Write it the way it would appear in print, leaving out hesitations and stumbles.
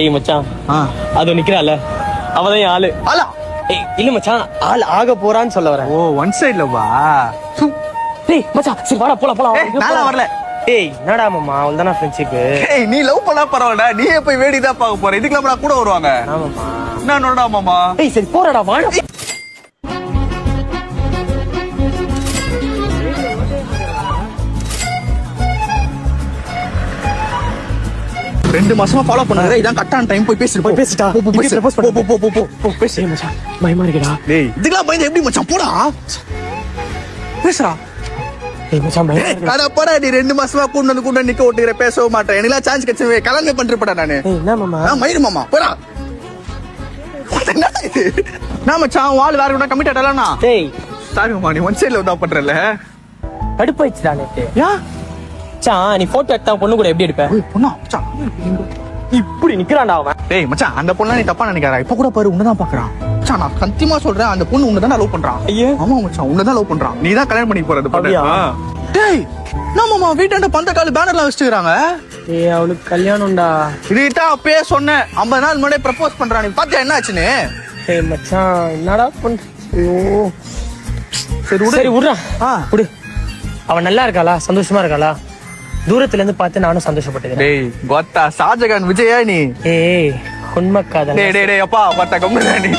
டேய் மச்சான், அது நிக்கிறாள் அவதான் என் ஆளு. ஆளா? ஏய் இல்ல மச்சான், ஆள் ஆக போறான்னு சொல்ல வரேன். ஓ ஒன் சைடுல வா. டேய் மச்சான், சரி வாடா போலாம் போலாம். நாளா வரல. டேய் என்னடா மாமா, அவ்வளவுதானா ஃப்ரெண்ட்ஷிப். ஏய் நீ லவ் பண்ணா பரவாயில்ல, நீயே போய் வேடிதான் பார்க்க போற. இதுக்கு கூட வருவாங்க. ஆமாமா. என்ன நோடா மாமா. டேய் சரி போறடா வாடா. 2 மாசமா ஃபாலோ பண்ணாத. இதான் கரெக்டான டைம். போய் பேசிட்டு போய் பேசிட்டா. போ பேசு மச்சான். பயமா இருக்குடா. டேய் இதுக்கெல்லாம் பயந்து எப்படி மச்சான்? போடா பேசுறா. டேய் மச்சான் பயமா இருக்குடா. அட போடா, நீ 2 மாசமா கூட நிக்க ஓட்டுற, பேசவே மாட்டேன். எனக்குலாம் சான்ஸ் கிடைச்சவே கல்யாணம் பண்ணிருப்படா நானு. ஏய் என்ன மாமா? மயிரு மாமா போடா. என்ன இது? நான் மச்சான் வால் வேற கூட கமிட் ஆடலனா. டேய் சாரி மாமா, நீ ஒன் சைடுல உதா பண்றல. கடுப்பாயிச்சுடா நேத்து. யா மச்சான், நீ போட்டோ எடுத்தா பொண்ணு கூட எப்படி எடுப்ப? ஓய் பொண்ணா மச்சான் இப்படி நிக்கிறான்டா அவன். டேய் மச்சான், அந்த பொண்ணா நீ தப்பா நினைக்காத. இப்ப கூட பாரு உன்னதான் பாக்குறான். மச்சான் நான் சத்தியமா சொல்றேன், அந்த பொண்ணு உன்னதான் லவ் பண்றான். ஐயோ ஆமா மச்சான், உன்னதான் லவ் பண்றான். நீ தான் கல்யாணம் பண்ணி போறது பொண்ணு. அப்படியா? டேய் நான் மாமா வீட்டாண்ட பந்த கால் பேனர்லாம் வச்சிருக்காங்க. ஏய் அவளுக்கு கல்யாணம்டா. இதுட்டா அப்பயே சொன்னேன். 50 நாள் முன்னாடியே ப்ரப்போஸ் பண்றான். நீ பாத்தியா என்ன ஆச்சுன்னு? ஏய் மச்சான் என்னடா பண்ற? ஐயோ சரி விடு. சரி விடுறா. விடு. அவன் நல்லா இருக்காளா? சந்தோஷமா இருக்காளா? தூரத்துல இருந்து பார்த்து நானும் சந்தோஷப்பட்டேன். டேய் கோத்தா ஷாஜகான் விஜயா நீ. ஏய் உண்மை காதல். டேய் அப்பா பாத்தா கம்முனு நீ.